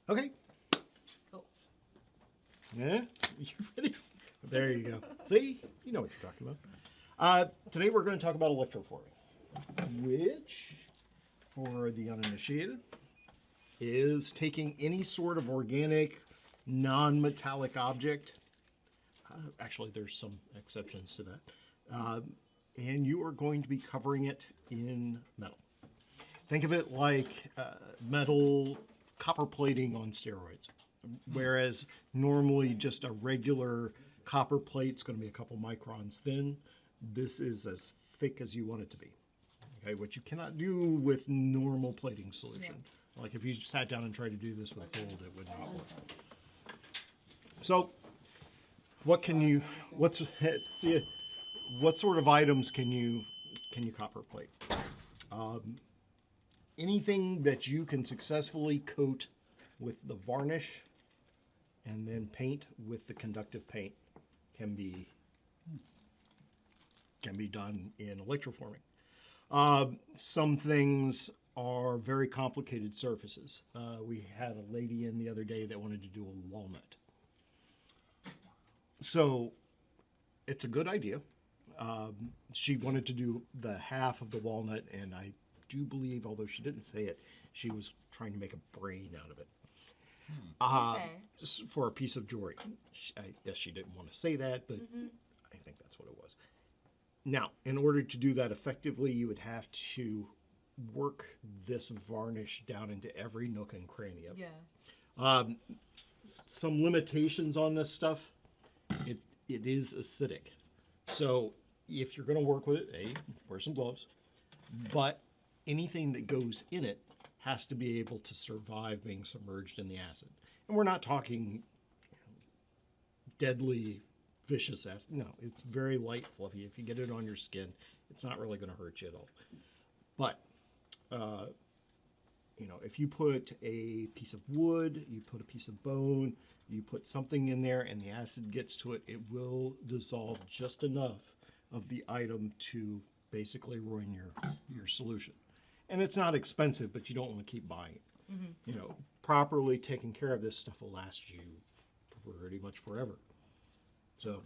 Okay. Oh. Yeah, you ready? There you go. See, you know what you're talking about. Today we're going to talk about electroforming, which, for the uninitiated, is taking any sort of organic, non-metallic object. Actually, there's some exceptions to that. And you are going to be covering it in metal. Think of it like metal copper plating on steroids. Whereas normally just a regular copper plate's going to be a couple microns thin, this is as thick as you want it to be. Okay, what you cannot do with normal plating solution. Yeah. Like if you sat down and tried to do this with gold, it would not work. So, what sort of items can you copper plate? Anything that you can successfully coat with the varnish and then paint with the conductive paint can be done in electroforming. Some things are very complicated surfaces. We had a lady in the other day that wanted to do a walnut. So it's a good idea. She wanted to do the half of the walnut, and I do believe, although she didn't say it, she was trying to make a brain out of it. Just for a piece of jewelry. I guess she didn't want to say that, but I think that's what it was. Now, in order to do that effectively, you would have to work this varnish down into every nook and cranny of it. Yeah. Some limitations on this stuff. It is acidic. So if you're going to work with it, wear some gloves. But anything that goes in it has to be able to survive being submerged in the acid. And we're not talking deadly, vicious acid. No, it's very light, fluffy. If you get it on your skin, it's not really going to hurt you at all. But, if you put a piece of wood, you put a piece of bone, you put something in there and the acid gets to it, it will dissolve just enough of the item to basically ruin your solution. And it's not expensive, but you don't want to keep buying it. Mm-hmm. Properly taking care of this stuff will last you pretty much forever. So,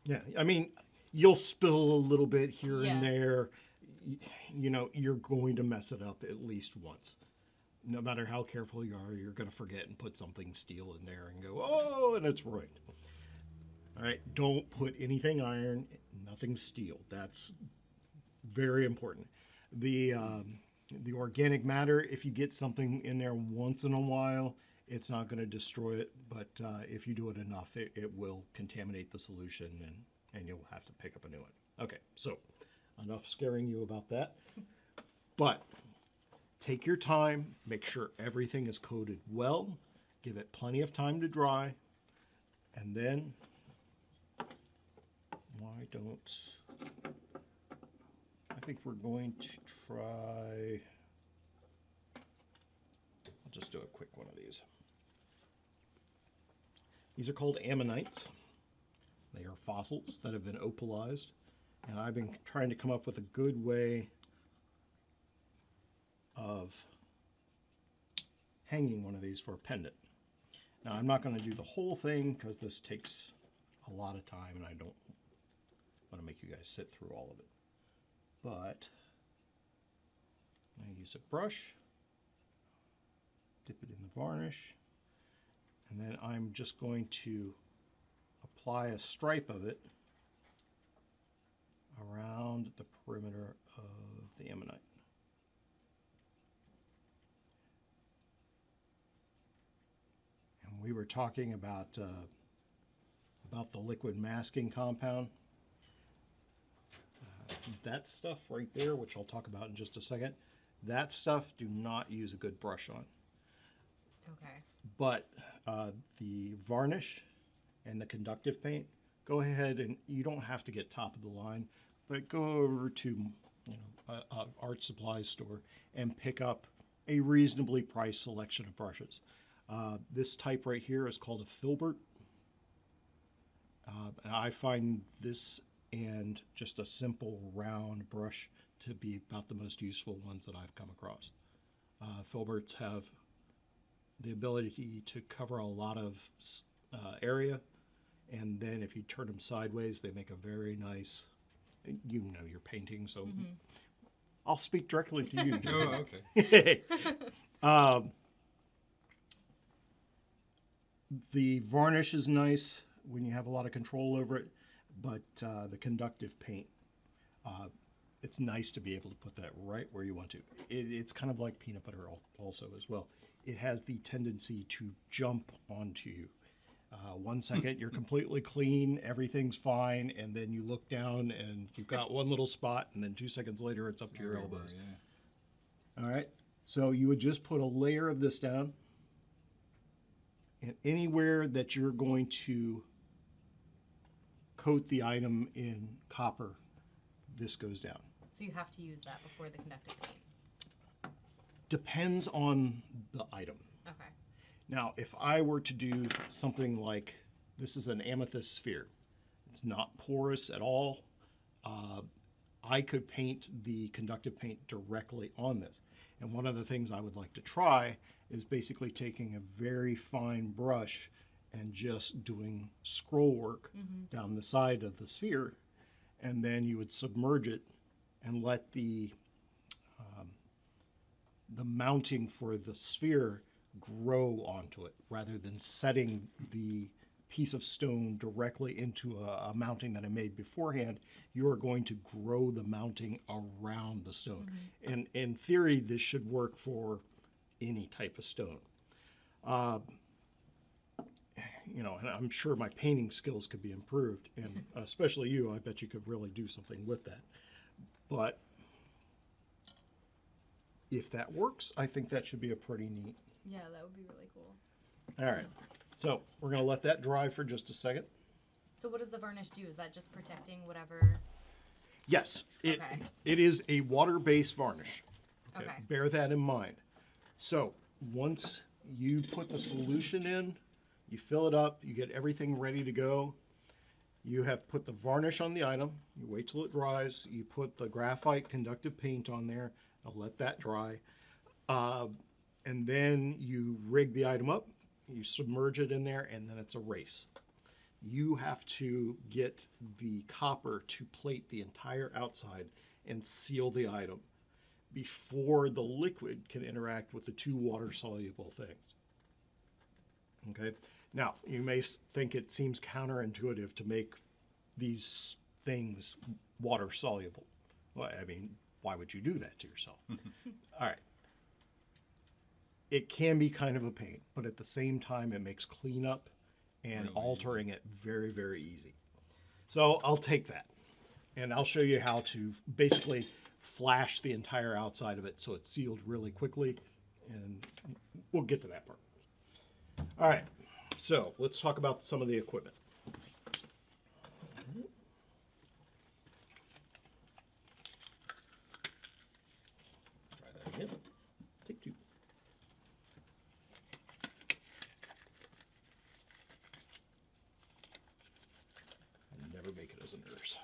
yeah, I mean, you'll spill a little bit here and there. You're going to mess it up at least once. No matter how careful you are, you're going to forget and put something steel in there and go, oh, and it's ruined. All right, don't put anything iron, nothing steel. That's very important. The organic matter, if you get something in there once in a while, it's not going to destroy it. But if you do it enough, it will contaminate the solution, and you'll have to pick up a new one. Okay, so enough scaring you about that. But take your time, make sure everything is coated well, give it plenty of time to dry, and then I think we're going to try, I'll just do a quick one of these. These are called ammonites. They are fossils that have been opalized, and I've been trying to come up with a good way of hanging one of these for a pendant. Now, I'm not going to do the whole thing because this takes a lot of time and I don't want to make you guys sit through all of it. But I use a brush, dip it in the varnish, and then I'm just going to apply a stripe of it around the perimeter of the ammonite. And we were talking about the liquid masking compound. That stuff right there, which I'll talk about in just a second, that stuff do not use a good brush on. Okay. But the varnish and the conductive paint, go ahead and you don't have to get top of the line, but go over to an art supply store and pick up a reasonably priced selection of brushes. This type right here is called a filbert. And I find this and just a simple round brush to be about the most useful ones that I've come across. Filberts have the ability to cover a lot of area. And then if you turn them sideways, they make a very nice, you know, you're painting, so I'll speak directly to you, Joe. Oh, okay. The varnish is nice when you have a lot of control over it, but the conductive paint, it's nice to be able to put that right where you want to. It's kind of like peanut butter also as well. It has the tendency to jump onto you. 1 second you're completely clean, everything's fine, and then you look down and you've got one little spot, and then 2 seconds later it's up to your elbows. Yeah. All right, so you would just put a layer of this down, and anywhere that you're going to coat the item in copper, this goes down. So you have to use that before the conductive paint. Depends on the item. Okay. Now, if I were to do something like, this is an amethyst sphere. It's not porous at all. I could paint the conductive paint directly on this. And one of the things I would like to try is basically taking a very fine brush and just doing scroll work down the side of the sphere. And then you would submerge it and let the mounting for the sphere grow onto it, rather than setting the piece of stone directly into a mounting that I made beforehand. You are going to grow the mounting around the stone. And in theory, this should work for any type of stone. You know, and I'm sure my painting skills could be improved, and especially you, I bet you could really do something with that. But if that works, I think that should be a pretty neat. Yeah, that would be really cool. All right, so we're gonna let that dry for just a second. So what does the varnish do? Is that just protecting whatever? Yes, it Okay. is a water-based varnish. Okay. Bear that in mind. So once you put the solution in, you fill it up, you get everything ready to go. You have put the varnish on the item. You wait till it dries. You put the graphite conductive paint on there. I'll let that dry. And then you rig the item up. You submerge it in there, and then it's a race. You have to get the copper to plate the entire outside and seal the item before the liquid can interact with the two water-soluble things. Okay? Now, you may think it seems counterintuitive to make these things water-soluble. Well, I mean, why would you do that to yourself? All right. It can be kind of a pain, but at the same time, it makes cleanup and altering it very, very easy. So I'll take that, and I'll show you how to basically flash the entire outside of it so it's sealed really quickly, and we'll get to that part. All right, so let's talk about some of the equipment. Try that again. Take two. I'll never make it as a nurse.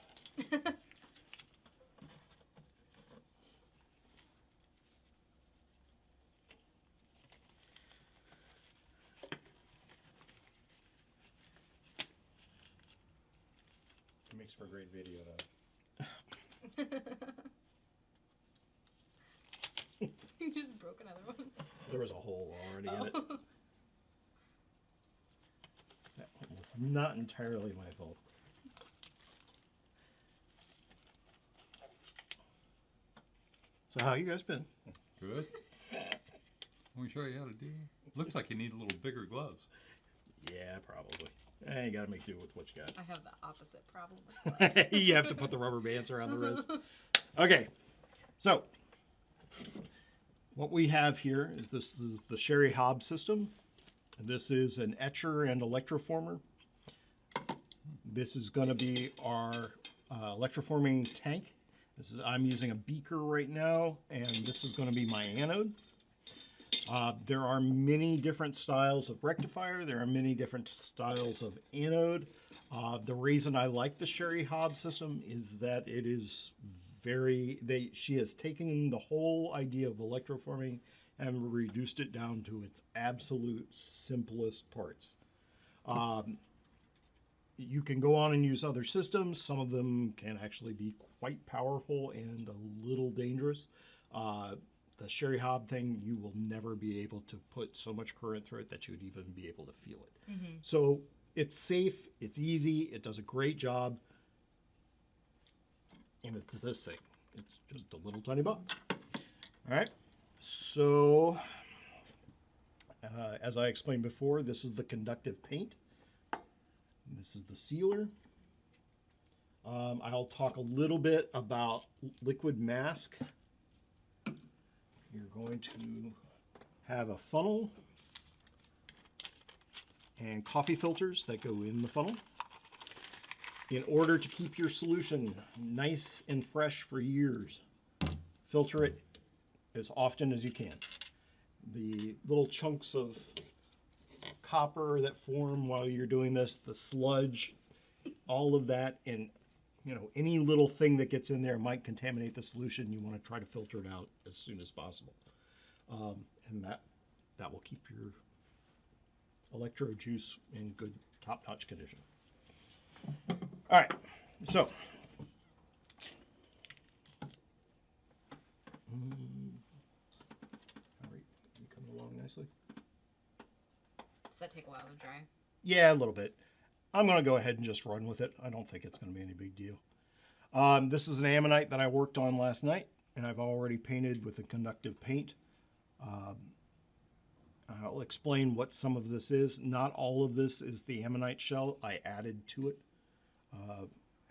It makes for a great video, though. You just broke another one. There was a hole already in it. That one was not entirely my fault. So how you guys been? Good. Let me show you how to do it. Looks like you need a little bigger gloves. Yeah, probably. You gotta make do with what you got. I have the opposite problem with gloves. You have to put the rubber bands around the wrist. Okay, so what we have here is this is the Sherry Hobbs system. This is an etcher and electroformer. This is going to be our electroforming tank. I'm using a beaker right now, and this is going to be my anode. There are many different styles of rectifier. There are many different styles of anode. The reason I like the Sherry Hobbs system is that it is she has taken the whole idea of electroforming and reduced it down to its absolute simplest parts. You can go on and use other systems. Some of them can actually be quite powerful and a little dangerous. The Sherry Hob thing, you will never be able to put so much current through it that you would even be able to feel it. So it's safe, it's easy, it does a great job, and it's this thing. It's just a little tiny bot. All right, so as I explained before, this is the conductive paint. This is the sealer. I'll talk a little bit about liquid mask. You're going to have a funnel and coffee filters that go in the funnel. In order to keep your solution nice and fresh for years, filter it as often as you can. The little chunks of copper that form while you're doing this, the sludge, all of that, and any little thing that gets in there might contaminate the solution. You want to try to filter it out as soon as possible. And that will keep your electro juice in good top-notch condition. All right, so all right, you coming along nicely? Does that take a while to dry? Yeah, a little bit. I'm going to go ahead and just run with it. I don't think it's going to be any big deal. This is an ammonite that I worked on last night, and I've already painted with a conductive paint. I'll explain what some of this is. Not all of this is the ammonite shell. I added to it.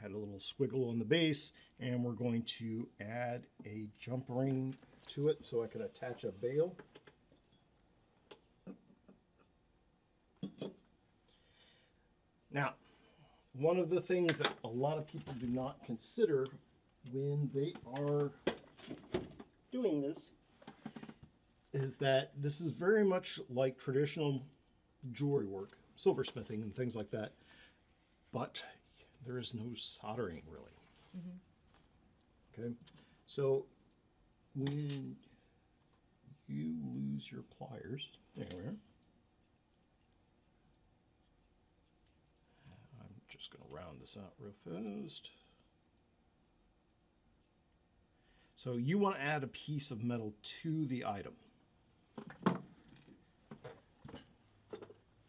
Had a little squiggle on the base, and we're going to add a jump ring to it so I can attach a bail. Now, one of the things that a lot of people do not consider when they are doing this is that this is very much like traditional jewelry work, silversmithing and things like that, but there is no soldering really. Okay, so when you lose your pliers, there we are. I'm just going to round this out real fast. So you want to add a piece of metal to the item.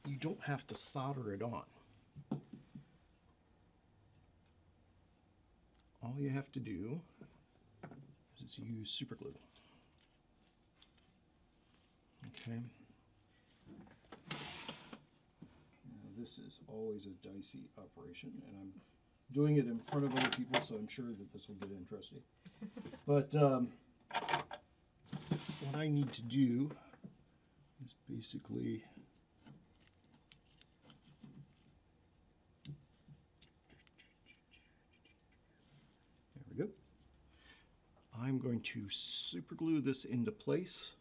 You don't have to solder it on. All you have to do is use super glue. Okay. Now, this is always a dicey operation, and I'm doing it in front of other people, so I'm sure that this will get interesting. But what I need to do is basically there we go. I'm going to super glue this into place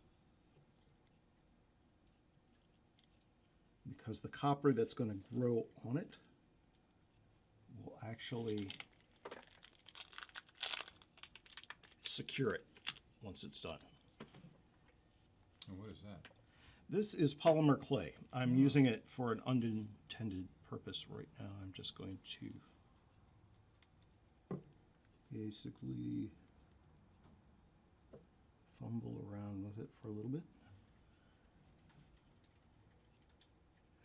because the copper that's going to grow on it will actually secure it once it's done. And what is that? This is polymer clay. I'm using it for an unintended purpose right now. I'm just going to basically fumble around with it for a little bit.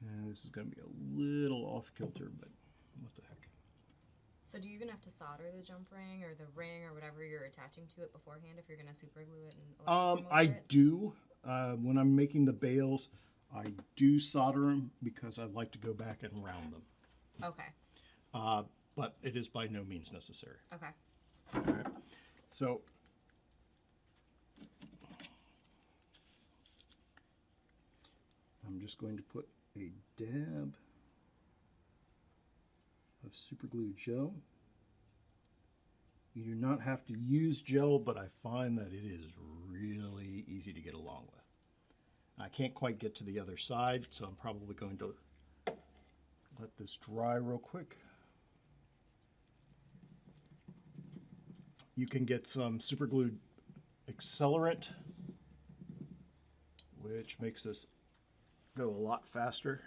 And this is going to be a little off kilter, but what the heck. So do you even have to solder the jump ring or the ring or whatever you're attaching to it beforehand if you're going to super glue it and electroform over I it? do. When I'm making the bales, I do solder them because I'd like to go back and round them. Okay. But it is by no means necessary. Okay. All right. So I'm just going to put a dab of super glue gel. You do not have to use gel, but I find that it is really easy to get along with. I can't quite get to the other side, so I'm probably going to let this dry real quick. You can get some super glue accelerant which makes this go a lot faster.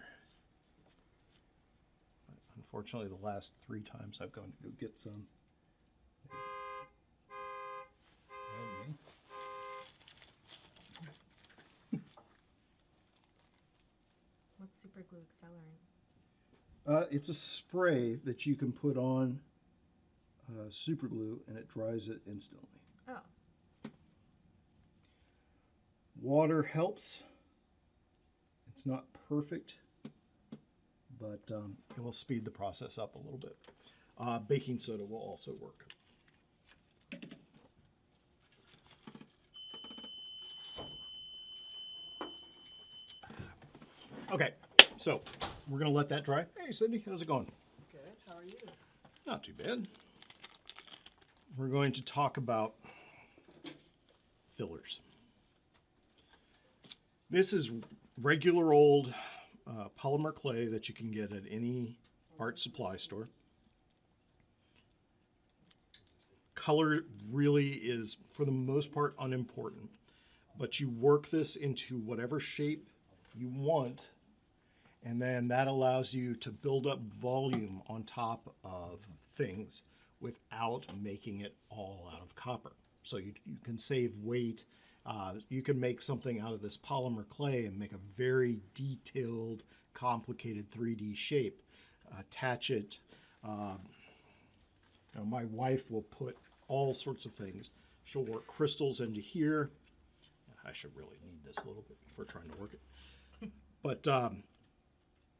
But unfortunately, the last 3 times I've gone to go get some. What's super glue accelerant? It's a spray that you can put on super glue and it dries it instantly. Oh. Water helps. It's not perfect, but it will speed the process up a little bit. Baking soda will also work. Okay, so we're going to let that dry. Hey, Cindy, how's it going? Good. How are you? Not too bad. We're going to talk about fillers. This is regular old polymer clay that you can get at any art supply store. Color really is, for the most part, unimportant, but you work this into whatever shape you want, and then that allows you to build up volume on top of things without making it all out of copper. So you can save weight. You can make something out of this polymer clay and make a very detailed, complicated 3D shape. Attach it. My wife will put all sorts of things. She'll work crystals into here. I should really need this a little bit before trying to work it. But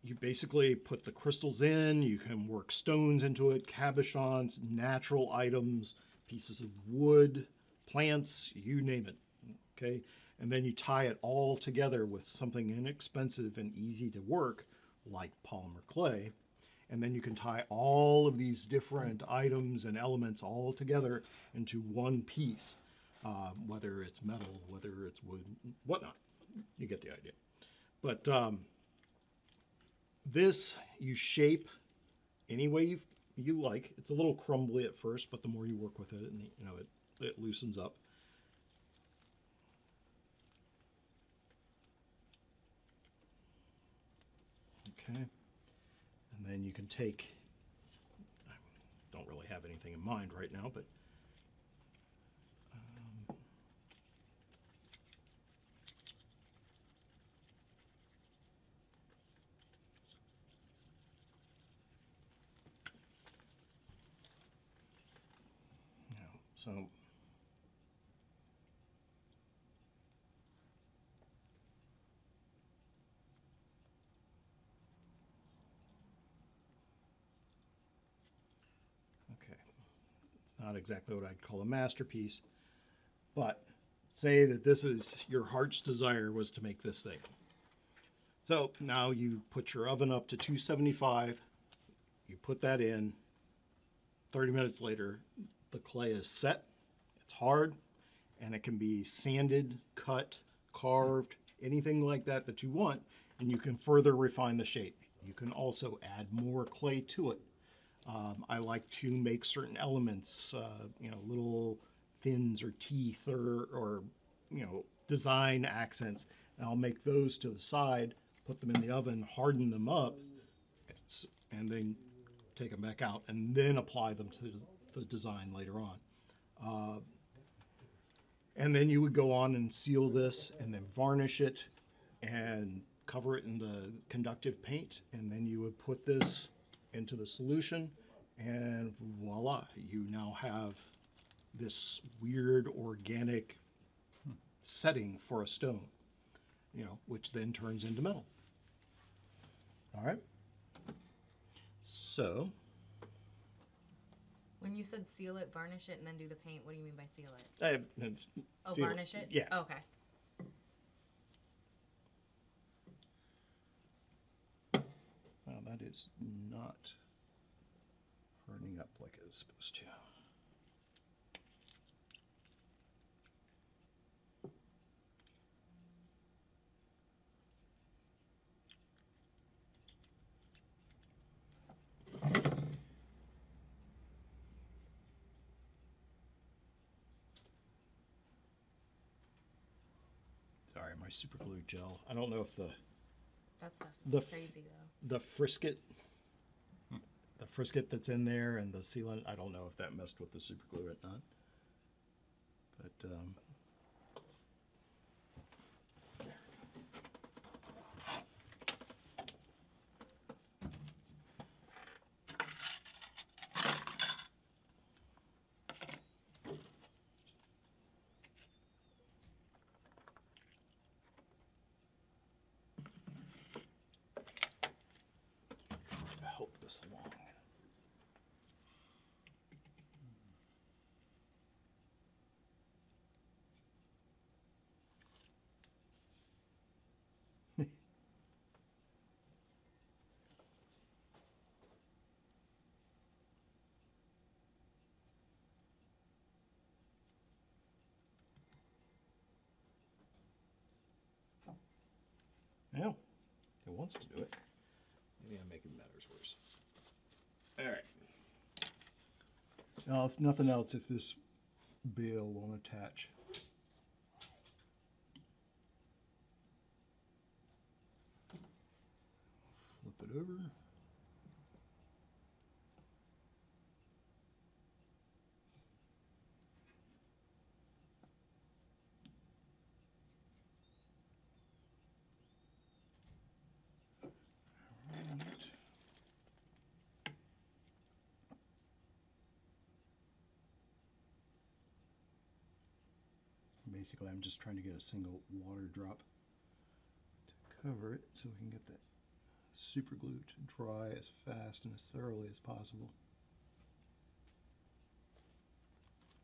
you basically put the crystals in. You can work stones into it, cabochons, natural items, pieces of wood, plants, you name it. Okay, and then you tie it all together with something inexpensive and easy to work, like polymer clay. And then you can tie all of these different items and elements all together into one piece, whether it's metal, whether it's wood, whatnot. You get the idea. But this you shape any way you like. It's a little crumbly at first, but the more you work with it, and it loosens up. Okay, and then you can take, I don't really have anything in mind right now, but so okay, it's not exactly what I'd call a masterpiece, but say that this is your heart's desire was to make this thing. So now you put your oven up to 275, you put that in, 30 minutes later, the clay is set, it's hard, and it can be sanded, cut, carved, anything like that that you want, and you can further refine the shape. You can also add more clay to it. I like to make certain elements, little fins or teeth or design accents, and I'll make those to the side, put them in the oven, harden them up, and then take them back out, and then apply them to the design later on. And then you would go on and seal this, and then varnish it, and cover it in the conductive paint, and then you would put this into the solution, and voila, you now have this weird organic setting for a stone, which then turns into metal. All right. So, When you said seal it, varnish it, and then do the paint, what do you mean by seal it? seal Varnish it? Yeah. Oh, okay. Well, that is not hardening up like it was supposed to. Sorry. sorry, my super glue gel. I don't know if That stuff The is f- crazy though. the frisket that's in there and the sealant, I don't know if that messed with the super glue or not. But try to help this along. Well, it wants to do it. Maybe I'm making matters worse. All right. Now, if nothing else, if this bail won't attach. Flip it over. Alright. Basically, I'm just trying to get a single water drop to cover it so we can get that super glue to dry as fast and as thoroughly as possible.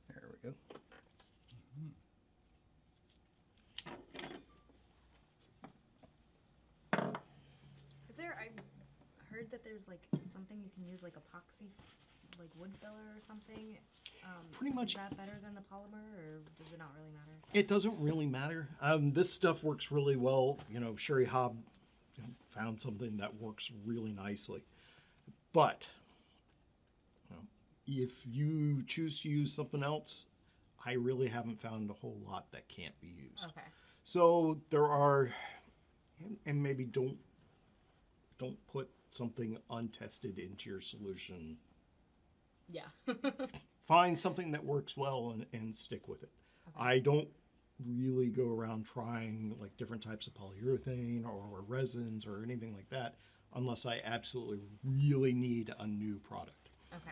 There we go. Is there? I heard that there's like something you can use, like epoxy, like wood filler or something. Pretty much. Is that better than the polymer, or does it not really matter? It doesn't really matter. This stuff works really well. You know, Sherry Hobb found something that works really nicely. But you know, if you choose to use something else, I really haven't found a whole lot that can't be used. Okay. So there are, and maybe don't put something untested into your solution. Yeah. Find something that works well and stick with it. Okay. I don't really go around trying like different types of polyurethane or resins or anything like that unless I absolutely really need a new product. Okay.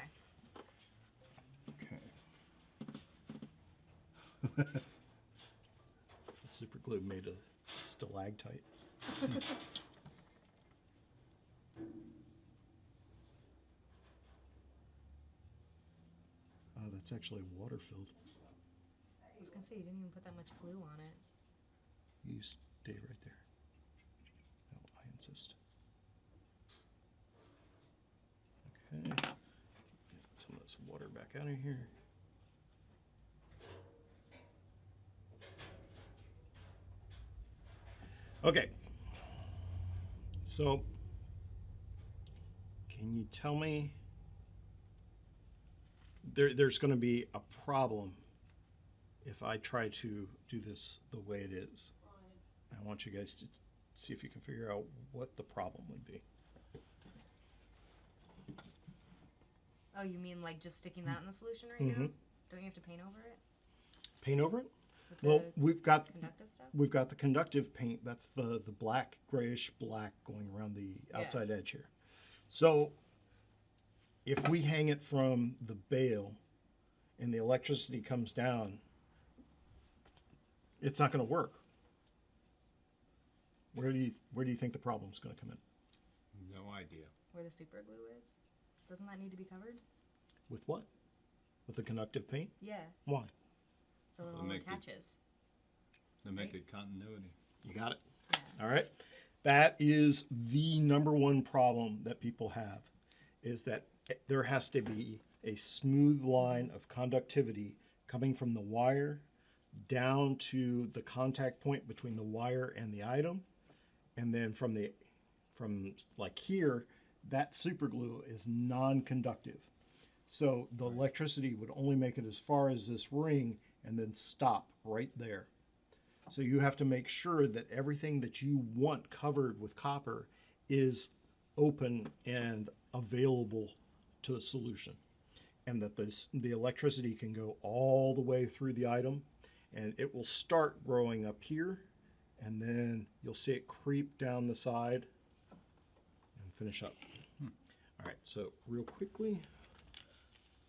Okay. The super glue made a stalactite. Oh, that's actually water filled. I was gonna say you didn't even put that much glue on it. You stay right there. No, I insist. Okay. Get some of this water back out of here. Okay. So, can you tell me there's going to be a problem if I try to do this the way it is? I want you guys to see if you can figure out what the problem would be. Oh, you mean like just sticking that in the solution right now? Don't you have to paint over it? Paint over it? With Well, the we've got conductive stuff? the conductive paint. That's the black, grayish black going around the outside edge here. So if we hang it from the bale and the electricity comes down, it's not going to work. Where do you think the problem's going to come in? No idea. Where the super glue is? Doesn't that need to be covered? With what? With the conductive paint? Yeah. Why? So it Well, all make it- attaches. To make it continuity. You got it. Yeah. All right. That is the number one problem that people have, is that there has to be a smooth line of conductivity coming from the wire down to the contact point between the wire and the item. And then from like here, that super glue is non-conductive. So the electricity would only make it as far as this ring and then stop right there. So you have to make sure that everything that you want covered with copper is open and available to the solution, and that the electricity can go all the way through the item, and it will start growing up here, and then you'll see it creep down the side and finish up. All right, so real quickly.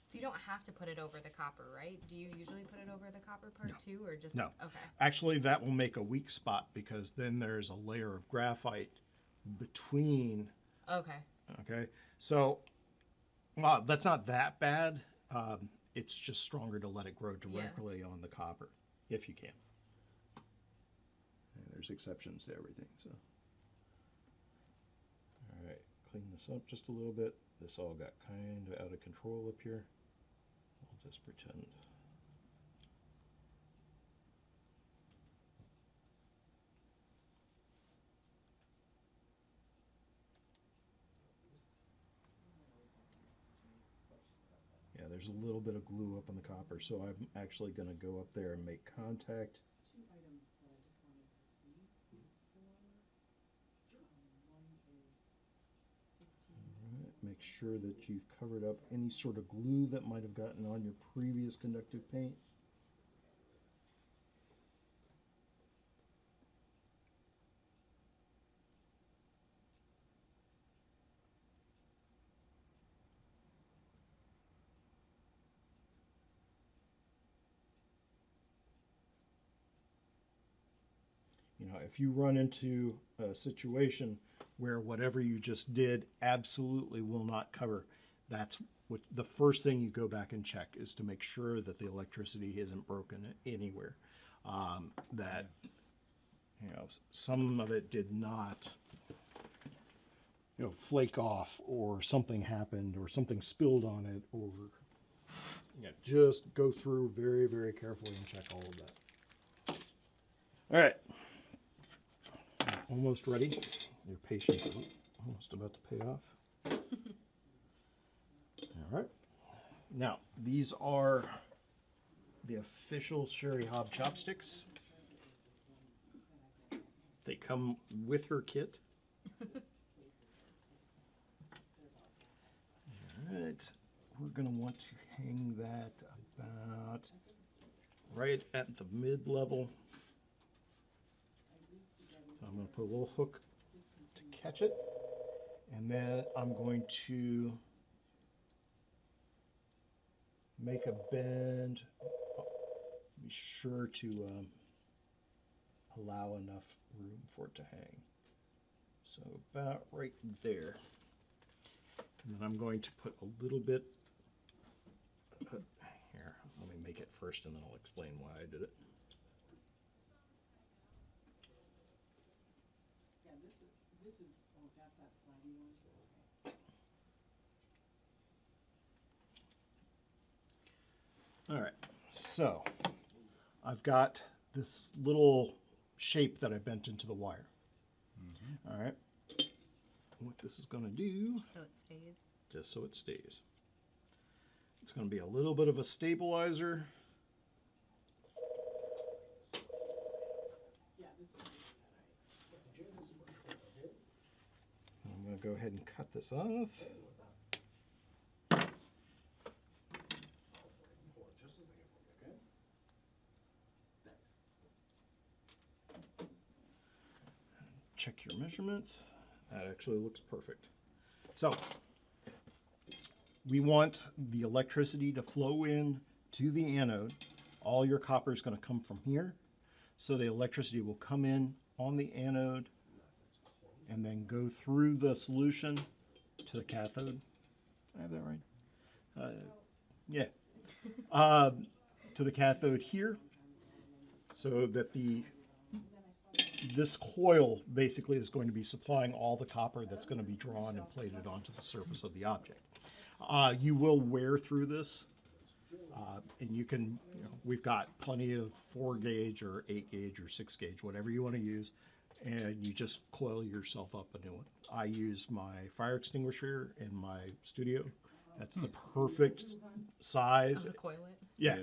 So you don't have to put it over the copper, right? Do you usually put it over the copper part too, or just No. Okay. Actually, that will make a weak spot because then there's a layer of graphite between. Okay. Okay, so that's not that bad. It's just stronger to let it grow directly on the copper if you can. And there's exceptions to everything. So, all right, clean this up just a little bit. This all got kind of out of control up here. I'll just pretend. Yeah, there's a little bit of glue up on the copper, so I'm actually going to go up there and make contact. Two items that I just wanted to see before. One is 15. All right, make sure that you've covered up any sort of glue that might have gotten on your previous conductive paint. You know, if you run into a situation where whatever you just did absolutely will not cover, that's what the first thing you go back and check is to make sure that the electricity isn't broken anywhere. That, you know, some of it did not, you know, flake off, or something happened, or something spilled on it, or yeah, just go through very, very carefully and check all of that. All right. Almost ready. Your patience is almost about to pay off. All right. Now, these are the official Sherry Hobb chopsticks. They come with her kit. All right. We're going to want to hang that about right at the mid-level. So I'm going to put a little hook to catch it, and then I'm going to make a bend. Be sure to allow enough room for it to hang. So about right there. And then I'm going to put a little bit here. Let me make it first, and then I'll explain why I did it. Oh, that's that slidey one? Okay. All right, so I've got this little shape that I bent into the wire. All right, what this is going to do, So it stays. just so it stays, it's going to be a little bit of a stabilizer. Yeah, this is I'm going to go ahead and cut this off. Check your measurements. That actually looks perfect. So we want the electricity to flow in to the anode. All your copper is going to come from here. So the electricity will come in on the anode and then go through the solution to the cathode. I have that right? Yeah. To the cathode here, so that this coil basically is going to be supplying all the copper that's going to be drawn and plated onto the surface of the object. You will wear through this, and you can, we've got plenty of 4 gauge or 8 gauge or 6 gauge, whatever you want to use, and you just coil yourself up a new one. I use my fire extinguisher in my studio. That's the perfect size. Uncoil it. Yeah.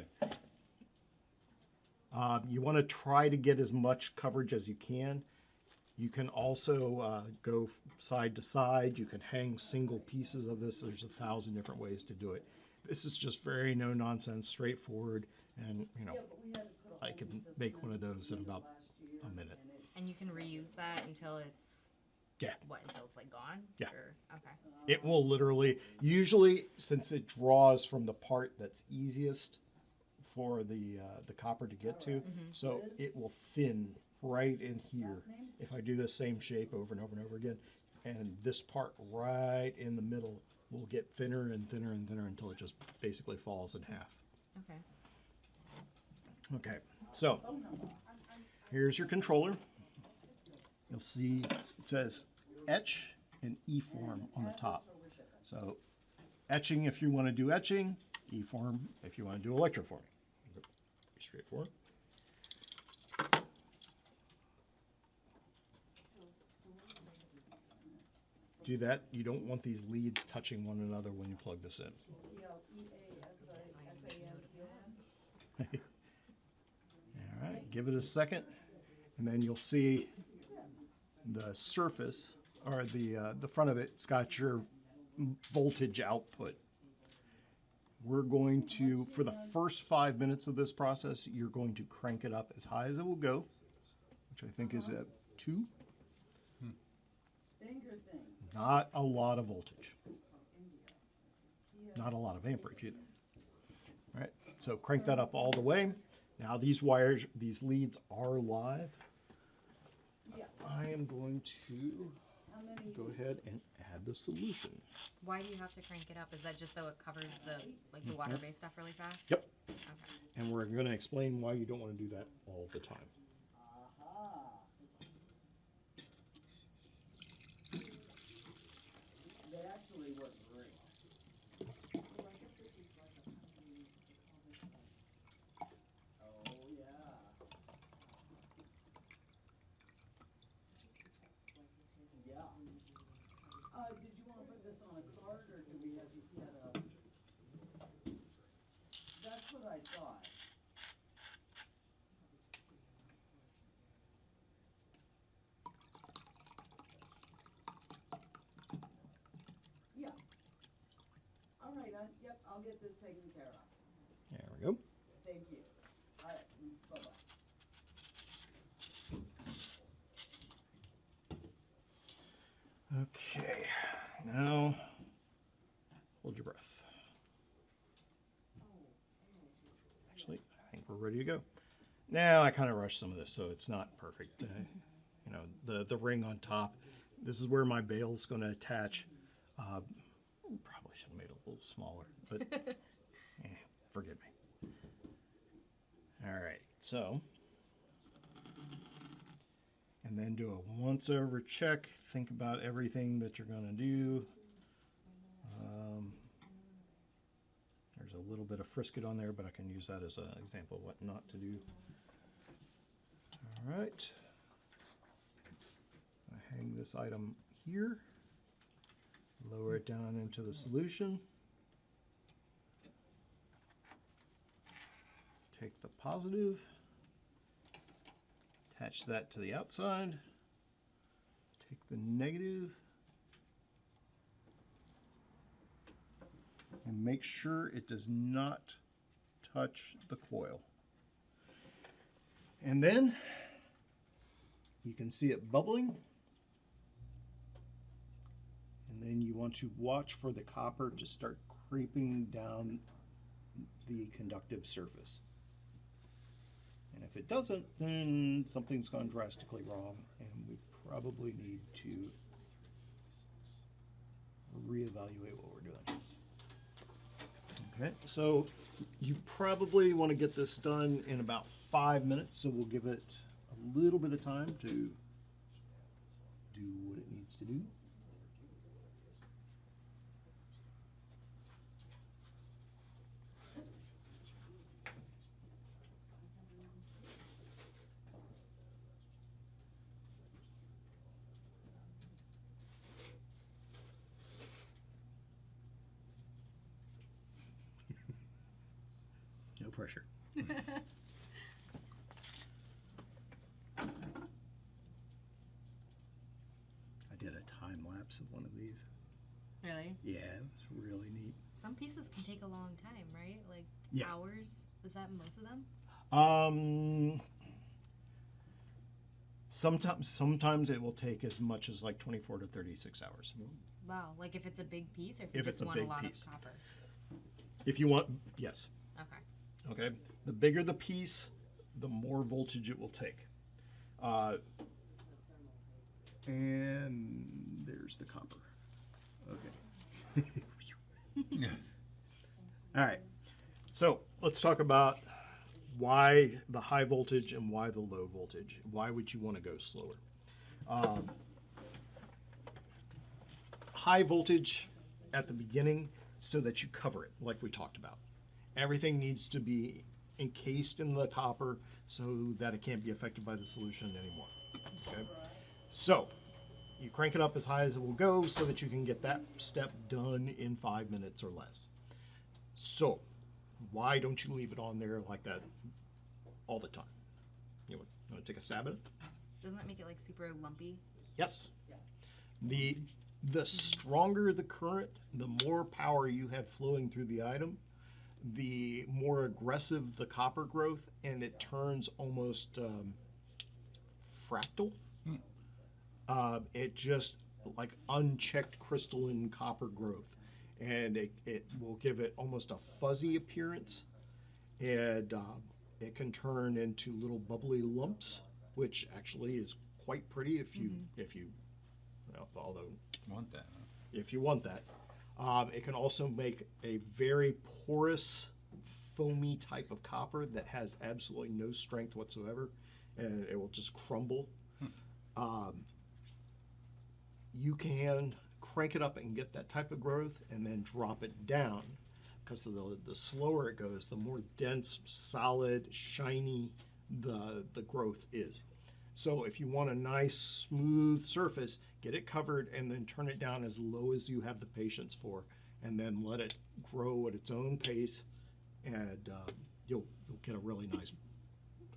You want to try to get as much coverage as you can. You can also go side to side. You can hang single pieces of this. There's 1,000 different ways to do it. This is just very no nonsense, straightforward, and I can make one of those in about a minute. And you can reuse that until it's Yeah. until it's like gone? Yeah. Or, okay. It will literally, usually, since it draws from the part that's easiest for the copper to get to, so it will thin right in here. If I do the same shape over and over and over again, and this part right in the middle will get thinner and thinner and thinner until it just basically falls in half. Okay. Okay, so here's your controller. You'll see it says etch and E-form on the top. So etching if you want to do etching, E-form if you want to do electroforming. Pretty straightforward. Do that. You don't want these leads touching one another when you plug this in. All right, give it a second, and then you'll see the surface, or the front of it's got your voltage output. We're going to, for the first 5 minutes of this process, you're going to crank it up as high as it will go, which I think is at 2. Not a lot of voltage. Not a lot of amperage either. All right, so crank that up all the way. Now these wires, these leads are live. I am going to go ahead and add the solution. Why do you have to crank it up? Is that just so it covers the water-based stuff really fast? Yep. Okay. And we're going to explain why you don't want to do that all the time. They actually work great. Oh, yeah. Yeah. Did you want to put this on a card, or do we have you set up? That's what I thought. Yeah. All right, yep, I'll get this taken care of. There we go. Thank you. All right, bye-bye. Okay, now hold your breath. Actually, I think we're ready to go. Now I kind of rushed some of this, so it's not perfect. You know, the ring on top. This is where my bail's going to attach. Probably should have made it a little smaller, but forgive me. All right, so, and then do a once-over check. Think about everything that you're going to do. There's a little bit of frisket on there, but I can use that as an example of what not to do. All right. I hang this item here. Lower it down into the solution. Take the positive. Attach that to the outside. Take the negative. And make sure it does not touch the coil. And then you can see it bubbling. And then you want to watch for the copper to start creeping down the conductive surface. And if it doesn't, then something's gone drastically wrong, and we probably need to reevaluate what we're doing. Okay, so you probably want to get this done in about 5 minutes, so we'll give it a little bit of time to do what it needs to do. No pressure. prototypes of one of these. Really? Yeah, it's really neat. Some pieces can take a long time, right? Like Yeah. hours. Is that most of them? Sometimes it will take as much as like 24 to 36 hours. Wow. Like if it's a big piece, or if you If just it's a want a big lot piece. of copper. If you want, yes. Okay. Okay. The bigger the piece, the more voltage it will take. And there's the copper. Okay. Yeah. All right. So let's talk about why the high voltage and why the low voltage. Why would you want to go slower? High voltage at the beginning so that you cover it, like we talked about. Everything needs to be encased in the copper so that it can't be affected by the solution anymore. Okay? So you crank it up as high as it will go so that you can get that step done in 5 minutes or less. So why don't you leave it on there like that all the time? You want to take a stab at it? Doesn't that make it like super lumpy? Yes. The stronger the current, the more power you have flowing through the item, the more aggressive the copper growth, and it turns almost fractal. It just like unchecked crystalline copper growth, and it will give it almost a fuzzy appearance, and it can turn into little bubbly lumps, which actually is quite pretty if you well, although Want that, huh? if you want that. It can also make a very porous, foamy type of copper that has absolutely no strength whatsoever, and it will just crumble. You can crank it up and get that type of growth and then drop it down, because the slower it goes, the more dense, solid, shiny the growth is. So if you want a nice smooth surface, get it covered and then turn it down as low as you have the patience for, and then let it grow at its own pace, and you'll get a really nice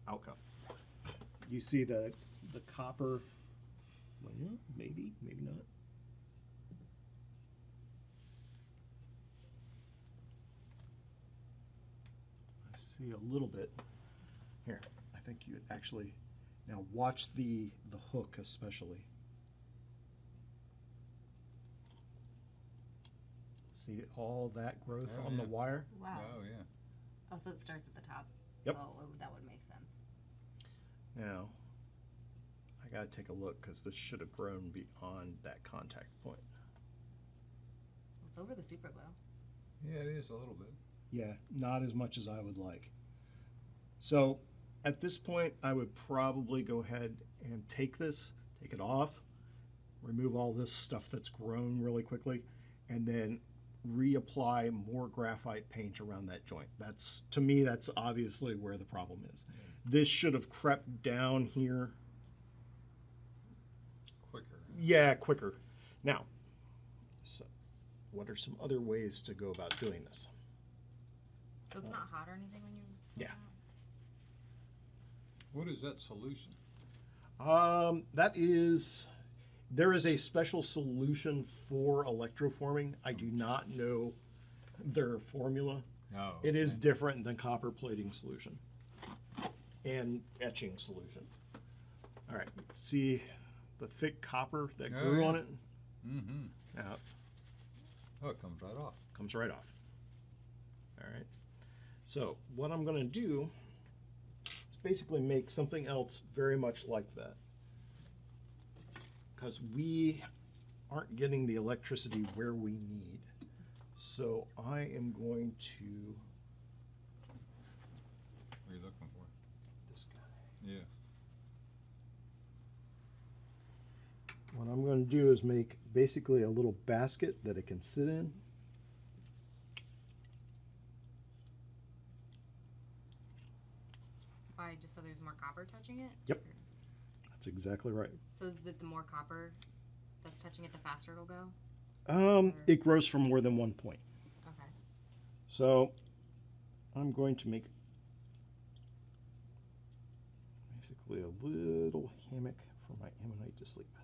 outcome. You see the copper, well, yeah, maybe not. I see a little bit here. I think you actually. Now watch the hook especially. See all that growth Oh, on the yeah. wire? Wow. Oh, yeah. Oh, so it starts at the top. Yep. Oh, that would make sense. Now, I gotta take a look because this should have grown beyond that contact point. It's over the super glue. Yeah, it is a little bit. Yeah, not as much as I would like. So at this point, I would probably go ahead and take it off, remove all this stuff that's grown really quickly, and then reapply more graphite paint around that joint. To me, that's obviously where the problem is. This should have crept down here. Quicker. Yeah, quicker. Now, so what are some other ways to go about doing this? So it's not hot or anything when you. Yeah. What is that solution? There is a special solution for electroforming. I do not know their formula. Oh, It is okay. different than copper plating solution and etching solution. All right, see the thick copper that Oh, grew yeah. on it? Mm-hmm. Now, Oh, it comes right off. comes right off. All right. So what I'm going to do is basically make something else very much like that, because we aren't getting the electricity where we need. So I am going to What are you looking for? this guy. Yeah. What I'm going to do is make basically a little basket that it can sit in. Why? Just so there's more copper touching it? Yep. That's exactly right. So is it the more copper that's touching it, the faster it'll go? It grows from more than one point. Okay. So I'm going to make basically a little hammock for my ammonite to sleep in.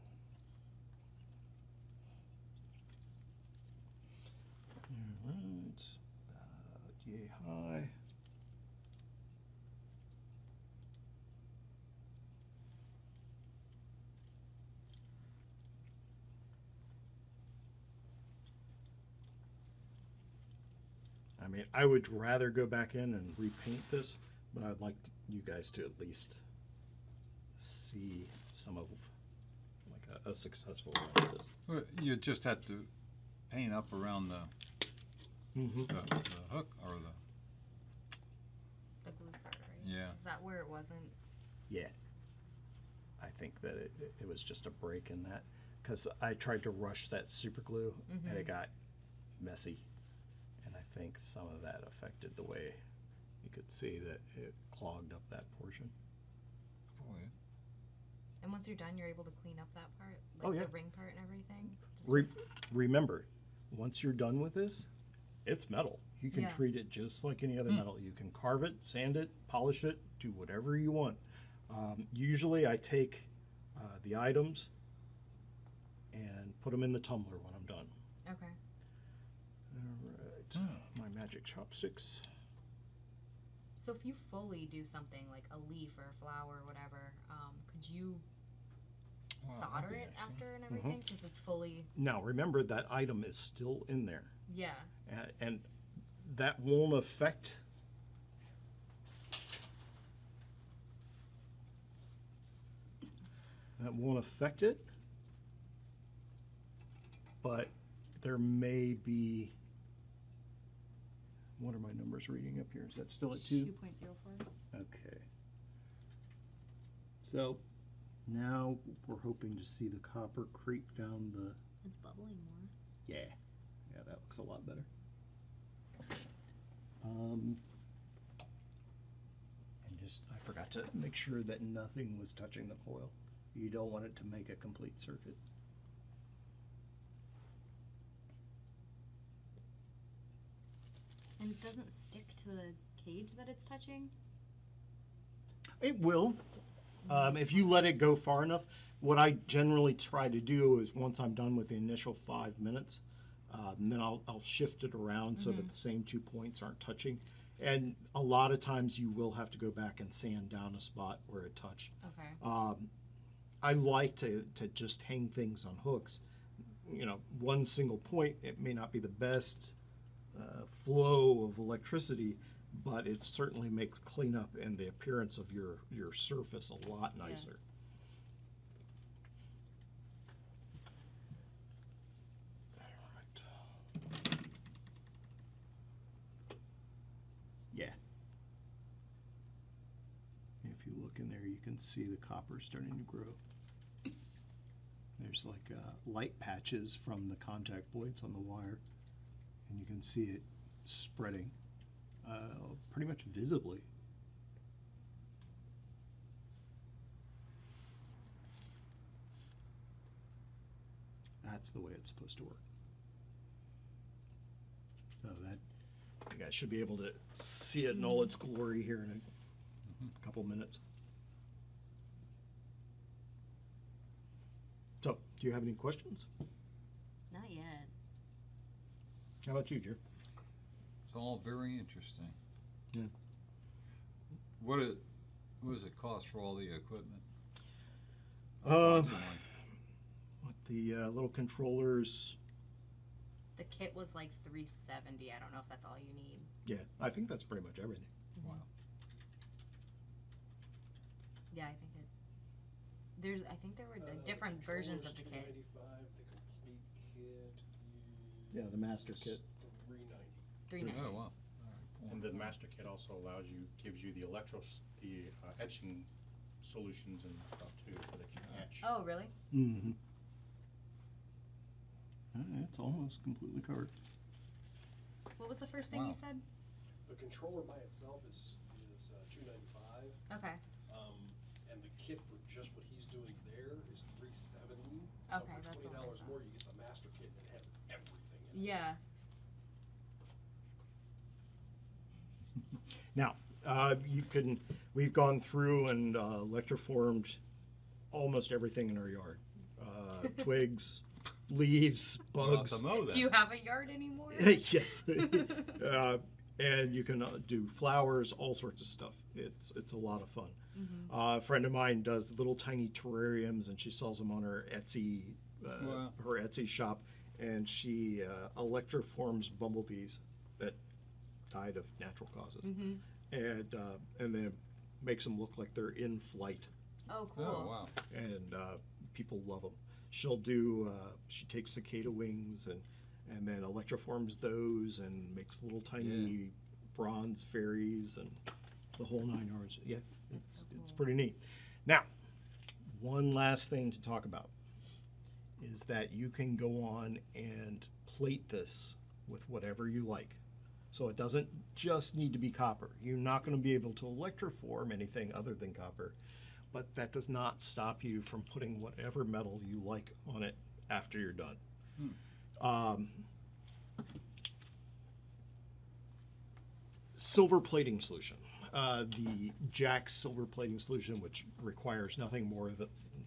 mean, I would rather go back in and repaint this, but I'd like you guys to at least see some of like a successful run of this. Well, you just have to paint up around the hook or The glue part, right? Yeah. Is that where it wasn't? Yeah. I think that it was just a break in that, because I tried to rush that super glue and it got messy. And I think some of that affected the way you could see that it clogged up that portion. oh yeah. And once you're done, you're able to clean up that part, like Oh, yeah. the ring part and everything. Remember, once you're done with this, it's metal. You can Yeah. treat it just like any other metal. You can carve it, sand it, polish it, do whatever you want. Usually I take the items and put them in the tumbler when I'm done. Okay. All right, my magic chopsticks. So if you fully do something like a leaf or a flower or whatever, could you Wow, that'd solder be it interesting. after and everything since it's fully? Now remember that item is still in there, Yeah. and that won't affect. That won't affect it, but there may be. What are my numbers reading up here? Is that still at 2? 2.04. Okay. So now we're hoping to see the copper creep down the. It's bubbling more. Yeah, that looks a lot better. And just, I forgot to make sure that nothing was touching the coil. You don't want it to make a complete circuit. And it doesn't stick to the cage that it's touching? It will, if you let it go far enough. What I generally try to do is once I'm done with the initial 5 minutes, then I'll shift it around so that the same 2 points aren't touching. And a lot of times you will have to go back and sand down a spot where it touched. Okay. I like to just hang things on hooks. You know, one single point, it may not be the best flow of electricity, but it certainly makes cleanup and the appearance of your surface a lot nicer. Yeah. If you look in there, you can see the copper starting to grow. There's like light patches from the contact points on the wire, and you can see it spreading pretty much visibly. That's the way it's supposed to work. So that you guys should be able to see it in all its glory here in a couple minutes. So, do you have any questions? Not yet. How about you, Jer? It's all very interesting. Yeah. What does it cost for all the equipment? What Approximately. the little controllers? The kit was like $370. I don't know if that's all you need. Yeah, I think that's pretty much everything. Wow. Yeah, I think it. I think there were different versions of the kit. $295, the complete kit Yeah, the master kit. $390. $390. Oh wow. All right, cool. And the master kit also gives you the etching solutions and stuff too, so that you can etch. Oh, really? Mm-hmm. It's almost completely covered. What was the first thing you Wow. said? The controller by itself is $295. Okay. And the kit for just what he's doing there is $370. Okay, so that's for what I $20 thought. more, you get the master kit and it has everything in it. Yeah. Now, we've gone through and electroformed almost everything in our yard. Twigs, leaves, You'll have bugs. to mow Do you then. have a yard anymore? Yes. And you can do flowers, all sorts of stuff. It's a lot of fun. A friend of mine does little tiny terrariums, and she sells them on her Etsy Wow. her Etsy shop, and she electroforms bumblebees that died of natural causes, Mm-hmm. and then makes them look like they're in flight, Oh, cool. Oh, wow. and people love them. She'll do. She takes cicada wings and then electroforms those and makes little tiny bronze fairies and the whole 9 yards. Yeah, That's so it's cool. pretty neat. Now, one last thing to talk about is that you can go on and plate this with whatever you like. So it doesn't just need to be copper. You're not going to be able to electroform anything other than copper, but that does not stop you from putting whatever metal you like on it after you're done. Silver plating solution. The Jack's silver plating solution, which requires nothing more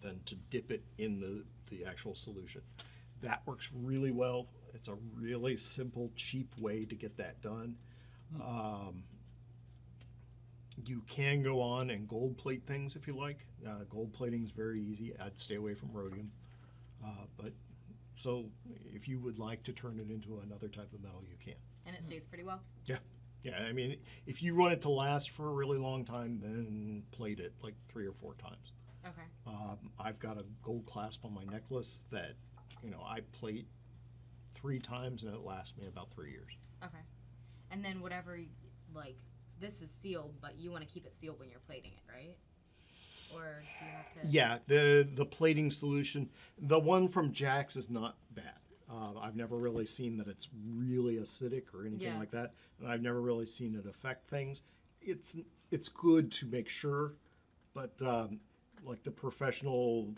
than to dip it in the actual solution. That works really well. It's a really simple, cheap way to get that done. You can go on and gold plate things if you like. Gold plating is very easy. I'd stay away from rhodium. But so if you would like to turn it into another type of metal, you can. And it stays pretty well. Yeah. Yeah, I mean, if you want it to last for a really long time, then plate it like 3 or 4 times. Okay. I've got a gold clasp on my necklace that, I plate 3 times and it lasts me about 3 years. Okay. And then whatever, like, this is sealed, but you want to keep it sealed when you're plating it, right? Or do you have to? Yeah, the plating solution, the one from Jack's is not bad. I've never really seen that it's really acidic or anything Yeah. like that, and I've never really seen it affect things. It's good to make sure, but like the professional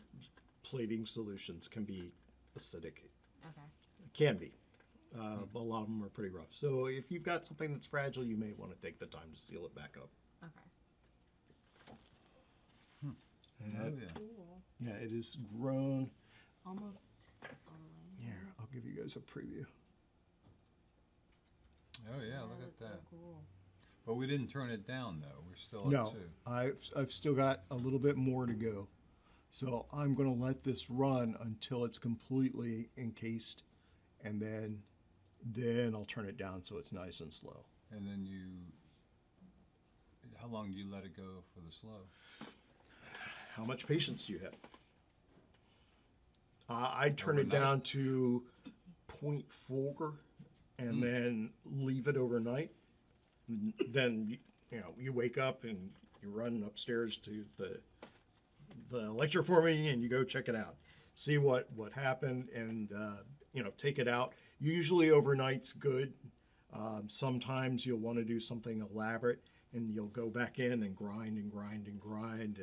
plating solutions can be acidic. Okay. Can be. But a lot of them are pretty rough. So if you've got something that's fragile, you may want to take the time to seal it back up. Okay. And Oh, that- yeah. Cool. yeah, it is grown. Almost all the way. Here, I'll give you guys a preview. Oh, yeah, look at that's that. So cool. But we didn't turn it down, though. We're still No, at 2. I've still got a little bit more to go. So I'm going to let this run until it's completely encased, and then I'll turn it down so it's nice and slow. And then how long do you let it go for the slow? How much patience do you have? I'd turn it Overnight? down to 0.4 and then leave it overnight. Then you wake up and you run upstairs to the electroforming and you go check it out, see what happened, and take it out. Usually overnight's good. Sometimes you'll want to do something elaborate and you'll go back in and grind and grind and grind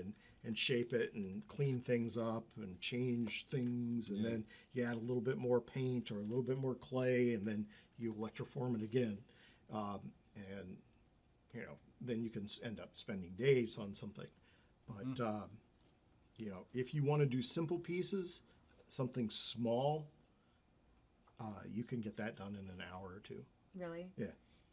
and shape it and clean things up and change things, and then you add a little bit more paint or a little bit more clay, and then you electroform it again, and then you can end up spending days on something. But if you want to do simple pieces, something small, you can get that done in an hour or 2. Really? Yeah.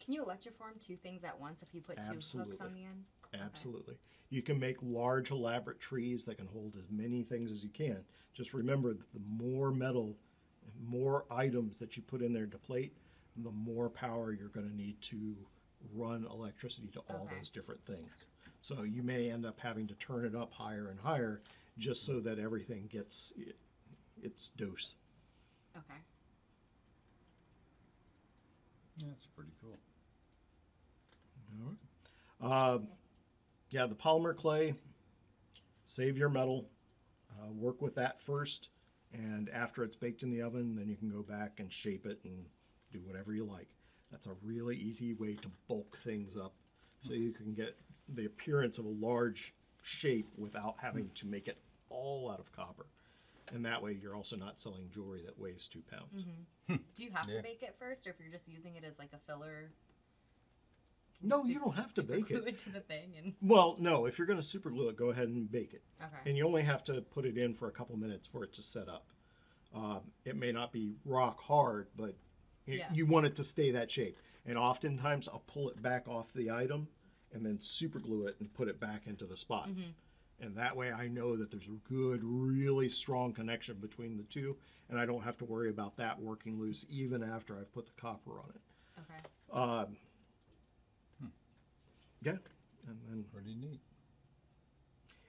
Can you electroform 2 things at once if you put 2 hooks Absolutely. on the end? Absolutely. You can make large, elaborate trees that can hold as many things as you can. Just remember that the more metal and more items that you put in there to plate, the more power you're going to need to run electricity to all Okay. those different things. So you may end up having to turn it up higher and higher just so that everything gets its dose. Okay. That's pretty cool. Yeah, the polymer clay, save your metal, work with that first, and after it's baked in the oven, then you can go back and shape it and do whatever you like. That's a really easy way to bulk things up so you can get the appearance of a large shape without having to make it all out of copper. And that way you're also not selling jewelry that weighs 2 pounds. Do you have Yeah. to bake it first, or if you're just using it as like a filler? can No, you super- don't have to super bake glue it. to the thing and Well, no, if you're going to super glue it, go ahead and bake it. okay. And you only have to put it in for a couple minutes for it to set up. It may not be rock hard, but Yeah. you want it to stay that shape. And oftentimes I'll pull it back off the item and then super glue it and put it back into the spot. And that way I know that there's a good, really strong connection between the two, and I don't have to worry about that working loose even after I've put the copper on it. Okay. Yeah, and then Pretty neat.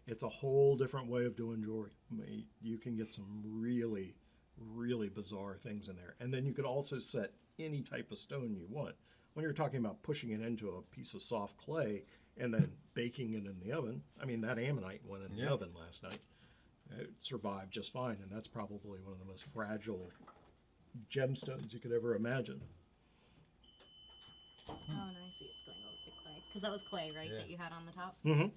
it's a whole different way of doing jewelry. I mean, you can get some really, really bizarre things in there. And then you could also set any type of stone you want. When you're talking about pushing it into a piece of soft clay and then baking it in the oven, I mean, that ammonite went in the Yeah. oven last night. It survived just fine, and that's probably one of the most fragile gemstones you could ever imagine. Oh, no, I see it's going over the clay. Because that was clay, right, Yeah. that you had on the top? Mm-hmm.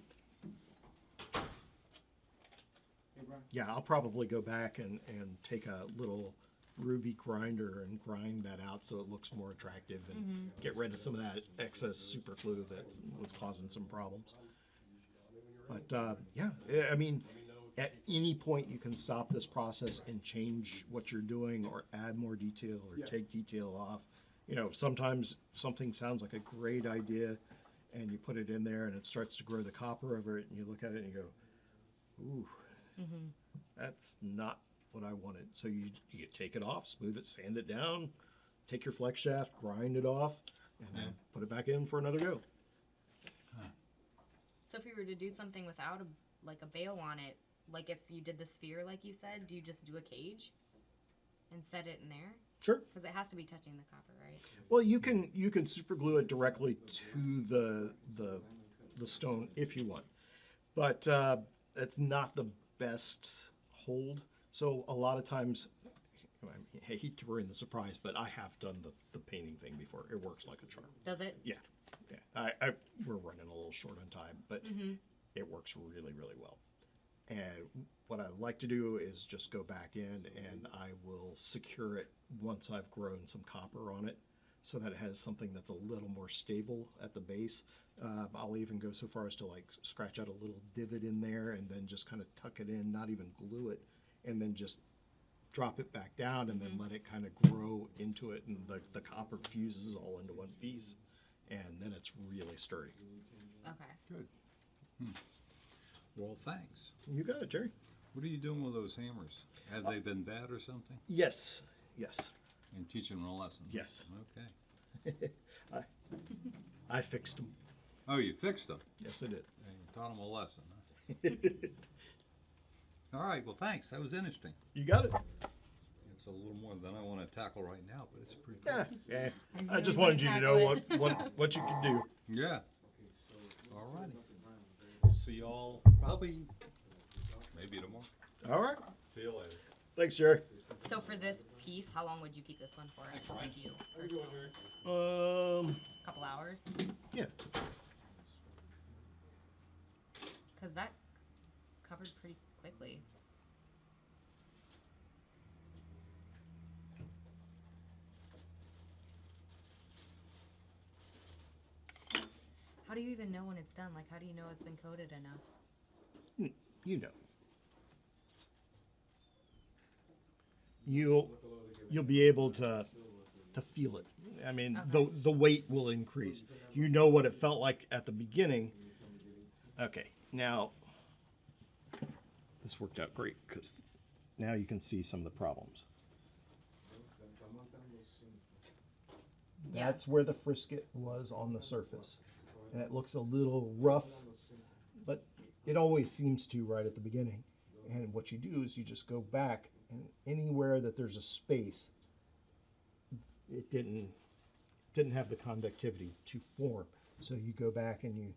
Hey, Brian. Yeah, I'll probably go back and take a little ruby grinder and grind that out so it looks more attractive and get rid of some of that excess super glue that was causing some problems. But yeah, I mean, at any point you can stop this process and change what you're doing or add more detail or take detail off. You know, sometimes something sounds like a great idea and you put it in there and it starts to grow the copper over it and you look at it and you go, ooh, that's not what I wanted. So you take it off, smooth it, sand it down, take your flex shaft, grind it off, and then put it back in for another go. So if you were to do something without a bail on it, like if you did the sphere, like you said, do you just do a cage and set it in there? Sure. Because it has to be touching the copper, right? Well, you can super glue it directly to the stone if you want, but it's not the best hold. So a lot of times, I hate to ruin the surprise, but I have done the painting thing before. It works like a charm. Does it? Yeah. We're running a little short on time, but it works really, really well. And what I like to do is just go back in and I will secure it once I've grown some copper on it so that it has something that's a little more stable at the base. I'll even go so far as to like scratch out a little divot in there and then just kind of tuck it in, not even glue it, and then just drop it back down and then let it kind of grow into it, and the copper fuses all into one piece, and then it's really sturdy. Okay. Good. Well, thanks. You got it, Jerry. What are you doing with those hammers? Have they been bad or something? Yes. And teaching them a lesson? Yes. Okay. I fixed them. Oh, you fixed them? Yes, I did. And you taught them a lesson, huh? All right, well, thanks. That was interesting. You got it. It's a little more than I want to tackle right now, but it's pretty cool. Yeah. I just wanted you to know what you can do. Yeah. All righty. See y'all probably maybe tomorrow. All right. See you later. Thanks, Jerry. So for this piece, how long would you keep this one for? Like you personally? A couple hours? Yeah. Because that covered pretty quickly. How do you even know when it's done? Like, how do you know it's been coated enough? You know. You'll be able to feel it. I mean, the weight will increase. You know what it felt like at the beginning. Okay, now this worked out great because now you can see some of the problems. Yeah. That's where the frisket was on the surface. And it looks a little rough, but it always seems to right at the beginning. And what you do is you just go back, and anywhere that there's a space, it didn't have the conductivity to form. So you go back and you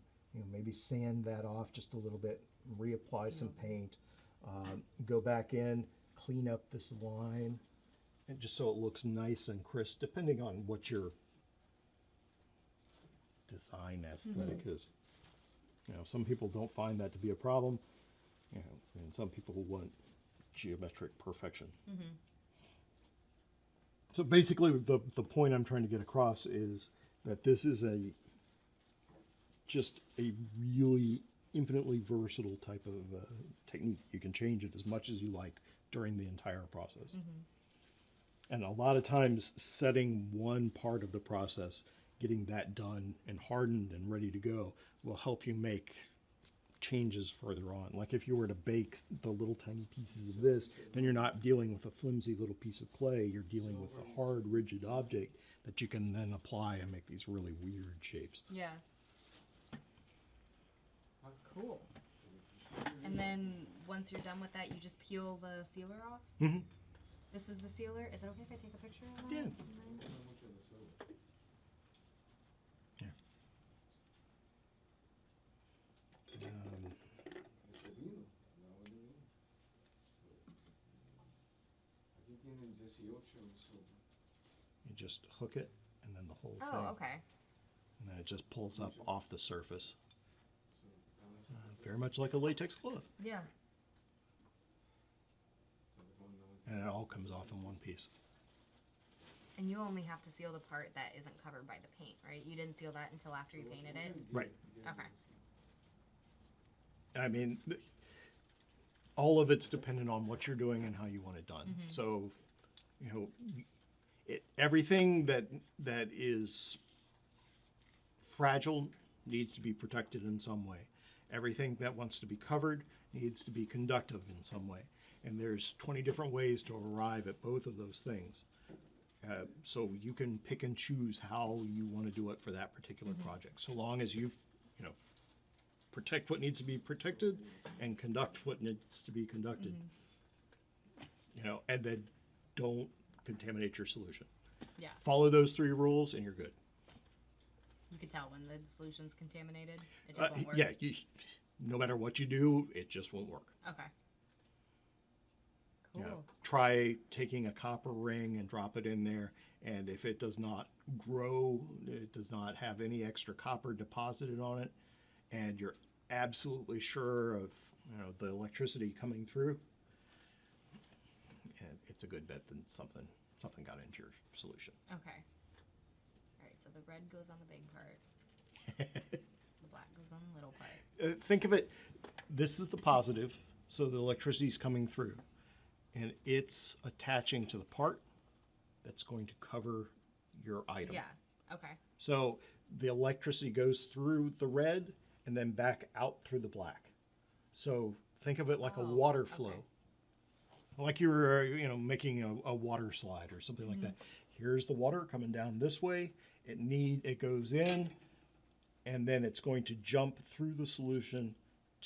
maybe sand that off just a little bit, reapply some paint, go back in, clean up this line, and just so it looks nice and crisp, depending on what your design aesthetic is. Some people don't find that to be a problem, and some people want geometric perfection. So basically, the point I'm trying to get across is that this is just a really infinitely versatile type of technique. You can change it as much as you like during the entire process. And a lot of times, setting one part of the process, getting that done and hardened and ready to go, will help you make changes further on. Like if you were to bake the little tiny pieces of this, then you're not dealing with a flimsy little piece of clay, you're dealing with a hard, rigid object that you can then apply and make these really weird shapes. Yeah. Cool. And then once you're done with that, you just peel the sealer off? Mhm. This is the sealer? Is it okay if I take a picture of that? Yeah. Um, you just hook it, and then the whole thing. Oh, okay. And then it just pulls up off the surface. Very much like a latex glove. Yeah. And it all comes off in one piece. And you only have to seal the part that isn't covered by the paint, right? You didn't seal that until after you painted it? Right. Okay. I mean, all of it's dependent on what you're doing and how you want it done. So, you know, everything that is fragile needs to be protected in some way. Everything that wants to be covered needs to be conductive in some way. And there's 20 different ways to arrive at both of those things. So you can pick and choose how you want to do it for that particular project. So long as you know, protect what needs to be protected and conduct what needs to be conducted. You know, and then don't contaminate your solution. Yeah. Follow those 3 rules and you're good. You can tell when the solution's contaminated. It just won't work. Yeah, no matter what you do, it just won't work. Okay. Cool. You know, try taking a copper ring and drop it in there, and if it does not grow, it does not have any extra copper deposited on it, and you're absolutely sure of the electricity coming through, and it's a good bet that something got into your solution. Okay. All right, so the red goes on the big part. The black goes on the little part. Think of it, this is the positive, so the electricity is coming through, and it's attaching to the part that's going to cover your item. Yeah. Okay. So the electricity goes through the red and then back out through the black. So think of it like a water flow. okay. Like you're, making a water slide or something like that. Here's the water coming down this way. It goes in, and then it's going to jump through the solution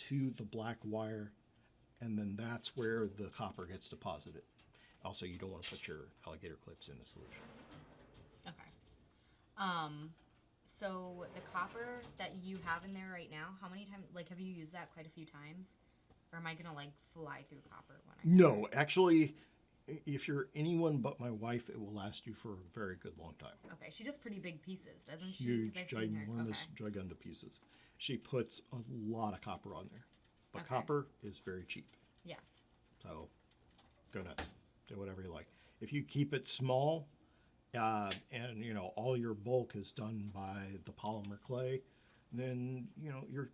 to the black wire, and then that's where the copper gets deposited. Also, you don't want to put your alligator clips in the solution. Okay. So the copper that you have in there right now, how many times, have you used that quite a few times? Or am I gonna fly through copper when I No, actually, if you're anyone but my wife, it will last you for a very good long time. Okay, she does pretty big pieces, doesn't she? Huge, 'Cause I've seen her. ginormous, Okay. gigunda pieces. She puts a lot of copper on there. But Okay. copper is very cheap. Yeah. So go nuts. Do whatever you like. If you keep it small, and all your bulk is done by the polymer clay, then you're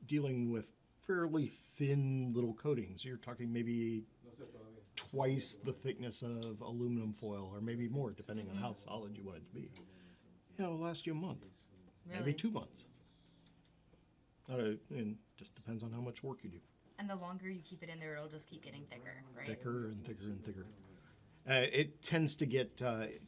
dealing with fairly thin little coatings. You're talking maybe twice the thickness of aluminum foil, or maybe more, depending on how solid you want it to be. It'll last you a month, Really? maybe 2 months. And just depends on how much work you do. And the longer you keep it in there, it'll just keep getting thicker, right? Thicker and thicker and thicker. It tends to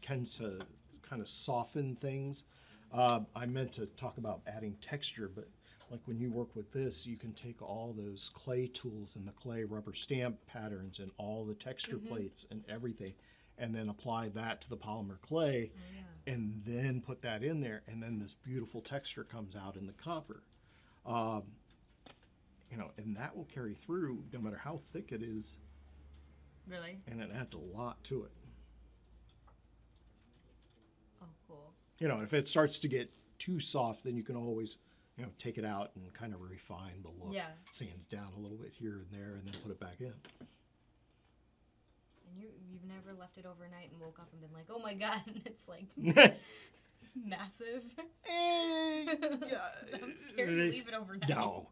kind of soften things. I meant to talk about adding texture, but like when you work with this, you can take all those clay tools and the clay rubber stamp patterns and all the texture plates and everything, and then apply that to the polymer clay, and then put that in there, and then this beautiful texture comes out in the copper. And that will carry through no matter how thick it is, Really? and it adds a lot to it. Oh, cool. If it starts to get too soft, then you can always, take it out and kind of refine the look. Yeah. Sand it down a little bit here and there, and then put it back in. And you've never left it overnight and woke up and been like, oh my god, and it's massive. So I'm scared to leave it overnight. No.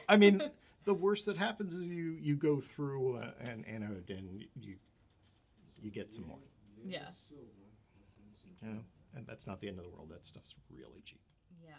I mean, the worst that happens is you go through an anode and you get some more. Yeah. And that's not the end of the world. That stuff's really cheap. Yeah.